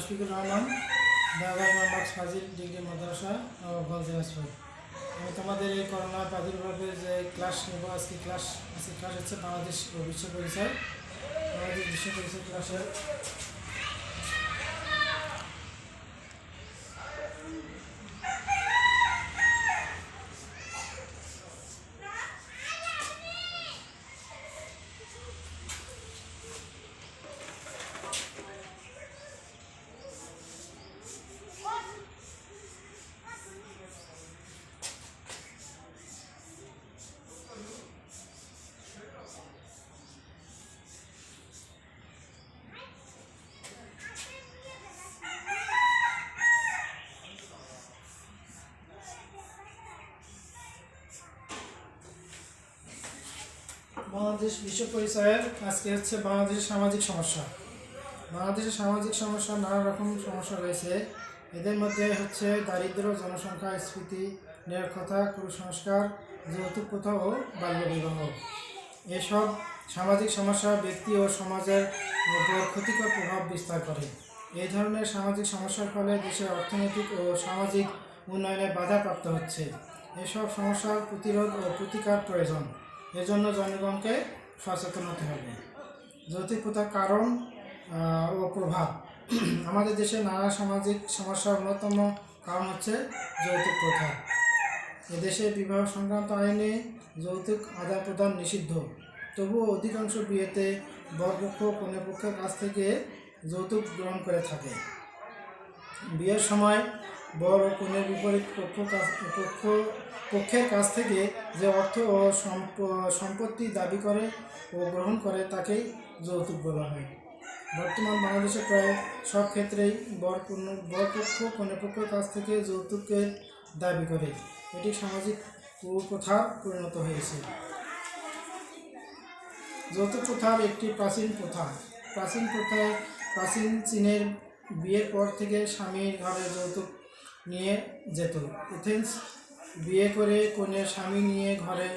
মুশফিকুর রহমান, ঢাকা ইমাম বাক্স ফাজিল ডিগ্রি মাদ্রাসা নবাবগঞ্জ দিনাজপুর। আমি তোমাদের এই করোনা প্রাদুর্ভাবের যে ক্লাস নেব, আজকে ক্লাস হচ্ছে বাংলাদেশ ও বিশ্ব পরিচয়। বাংলাদেশ বিশ্ব পরিচয় ক্লাসের বাংলাদেশ বিশ্ব পরিচয়ের আজকে হচ্ছে বাংলাদেশের সামাজিক সমস্যা। বাংলাদেশের সামাজিক সমস্যা নানা রকম সমস্যা রয়েছে। এদের মধ্যে হচ্ছে দারিদ্র, জনসংখ্যা স্ফীতি, নিরক্ষরতা, কুসংস্কার, যৌতুক প্রথা ও বাল্যবিবাহ। এসব সামাজিক সমস্যা ব্যক্তি ও সমাজের উপর ক্ষতিকর প্রভাব বিস্তার করে। এই ধরনের সামাজিক সমস্যার ফলে দেশের অর্থনৈতিক ও সামাজিক উন্নয়নে বাধাপ্রাপ্ত হচ্ছে। এসব সমস্যার প্রতিরোধ ও প্রতিকার প্রয়োজন। এজন্য জনগণকে সচেতন হতে হবে। যৌতুক প্রথার কারণ ও প্রভাব। আমাদের দেশে নানা সামাজিক সমস্যার অন্যতম কারণ হচ্ছে যৌতুক প্রথা। এদেশে বিবাহ সংক্রান্ত আইনে যৌতুক আদান প্রদান নিষিদ্ধ। তবুও অধিকাংশ বিয়েতে বরপক্ষ কনেপক্ষের কাছ থেকে যৌতুক গ্রহণ করে থাকে। বিয়ের সময় বর ও কনের বিপরীত পক্ষের কাছ থেকে যে অর্থ ও সম্পত্তি দাবি করে ও গ্রহণ করে তাকেই যৌতুক বলা হয়। বর্তমান বাংলাদেশে প্রায় সব ক্ষেত্রেই বরপক্ষ কনেপক্ষের কাছ থেকে যৌতুকের দাবি করে। এটি সামাজিক কুপ্রথার পরিণত হয়েছে। যৌতুক প্রথার একটি প্রাচীন প্রথা। প্রাচীন চীনের বিয়ের পর থেকে স্বামীর ঘরে যৌতুক নিয়ে যেত। এথেন্স বিয়ে করে কনের স্বামী নিয়ে ঘরে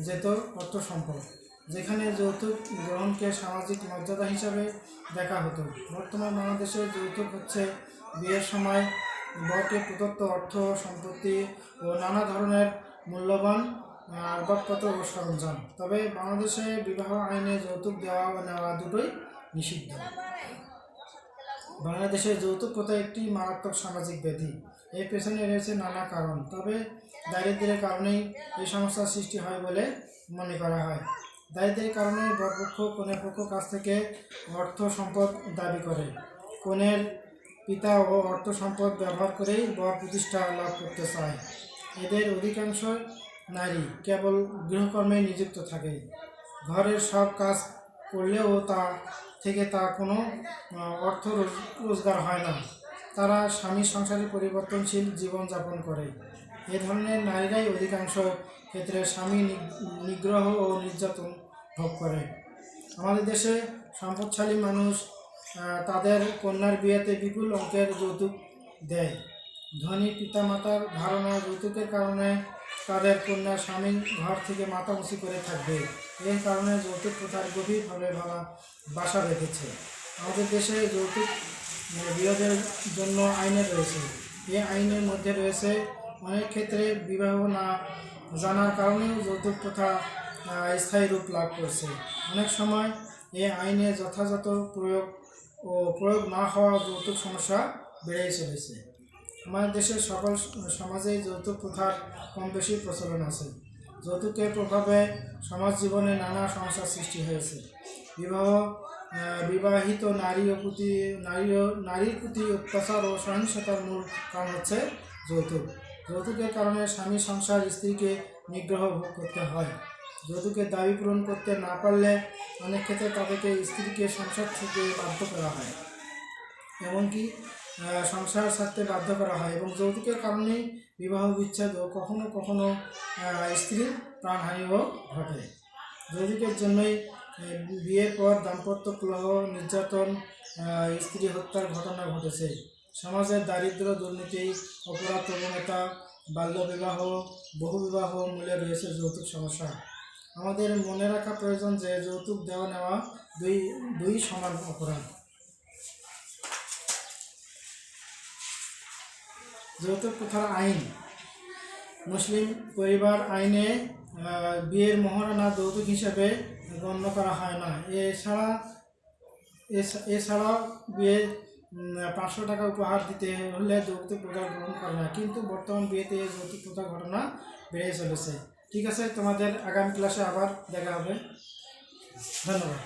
যেত অর্থ সম্পদ, যেখানে যৌতুক গ্রহণকে সামাজিক মর্যাদা হিসাবে দেখা হতো। বর্তমান বাংলাদেশে যৌতুক হচ্ছে বিয়ের সময় বরকে প্রদত্ত অর্থ সম্পত্তি ও নানা ধরনের মূল্যবান আসবাবপত্র ও সরঞ্জাম। তবে বাংলাদেশে বিবাহ আইনে যৌতুক দেওয়া ও নেওয়া দুটোই নিষিদ্ধ। বাংলাদেশে যৌতুক প্রথা একটি মারাত্মক সামাজিক ব্যাধি। এর পেছনে রয়েছে নানা কারণ, তবে দারিদ্র্যের কারণেই এই সমস্যার সৃষ্টি হয় বলে মনে করা হয়। দারিদ্র্যের কারণে বরপক্ষ কনেপক্ষ কাছ থেকে অর্থ সম্পদ দাবি করে। কনের পিতা ও অর্থ সম্পদ ব্যবহার করেই বর প্রতিষ্ঠা লাভ করতে চায়। এদের অধিকাংশ নারী কেবল গৃহকর্মে নিযুক্ত থাকে। ঘরের সব কাজ করলেও তা থেকে কোনো অর্থ রোজগার হয় না। তারা স্বামীর সংসারে পরিবর্তনশীল জীবনযাপন করে। এ ধরনের নারীরাই অধিকাংশ ক্ষেত্রে স্বামী নিগ্রহ ও নির্যাতন ভোগ করে। আমাদের দেশে সম্পদশালী মানুষ তাদের কন্যার বিয়েতে বিপুল অঙ্কের যৌতুক দেয়। ধনী পিতামাতার ধারণা যৌতুকের কারণে তাদের কন্যা স্বামীর ঘর থেকে মাথা উঁচু করে থাকবে। এর কারণে যৌতুক প্রথার গভীরভাবে বাসা বেঁধেছে। আমাদের দেশে যৌতুক বিরোধের জন্য আইনে রয়েছে। এই আইনের মধ্যে রয়েছে অনেক ক্ষেত্রে বিবাহ না জানার কারণেও যৌতুক প্রথা স্থায়ী রূপ লাভ করছে। অনেক সময় এই আইনে যথাযথ প্রয়োগ না হওয়া যৌতুক সমস্যা বেড়েই চলেছে। আমাদের দেশের সকল সমাজেই যৌতুক প্রথার কম বেশি প্রচলন আছে। যৌতুকের প্রভাবে সমাজ জীবনে নানা সমস্যার সৃষ্টি হয়েছে। বিবাহিত নারীর প্রতি অত্যাচার ও সহিংসতার মূল কারণ হচ্ছে যৌতুক। যৌতুকের কারণে স্বামীর সংসার স্ত্রীকে নিগ্রহ ভোগ করতে হয়। যৌতুকের দাবি পূরণ করতে না পারলে অনেক ক্ষেত্রে তাদেরকে স্ত্রীকে সংসার থেকে বাধ্য করা হয়, এমনকি সংসার ছাড়তে বাধ্য করা হয়। এবং যৌতুকের কারণেই বিবাহ বিচ্ছেদ ও কখনো কখনো স্ত্রীর প্রাণহানিও ঘটে। যৌতুকের জন্যই বিয়ের পর দাম্পত্য কলহ, নির্যাতন, স্ত্রী হত্যার ঘটনা ঘটেছে। সমাজের দারিদ্র্য, দুর্নীতি, অপরাধ প্রবণতা, বাল্যবিবাহ, বহুবিবাহ মূলে রয়েছে যৌতুক সমস্যা। আমাদের মনে রাখা প্রয়োজন যে যৌতুক দেওয়া নেওয়া দুই সমান অপরাধ। যৌতুক প্রথার আইন। মুসলিম পরিবার আইনে বিয়ের মহারণা যৌতুক হিসেবে গণ্য করা হয় না। এছাড়াও বিয়ে 500 টাকা উপহার দিতে হলে যৌতুক প্রথা গ্রহণ করে না, কিন্তু বর্তমান বিয়েতে এই যৌতুক প্রথার ঘটনা বেড়ে চলেছে। ঠিক আছে, তোমাদের আগামী ক্লাসে আবার দেখা হবে। ধন্যবাদ।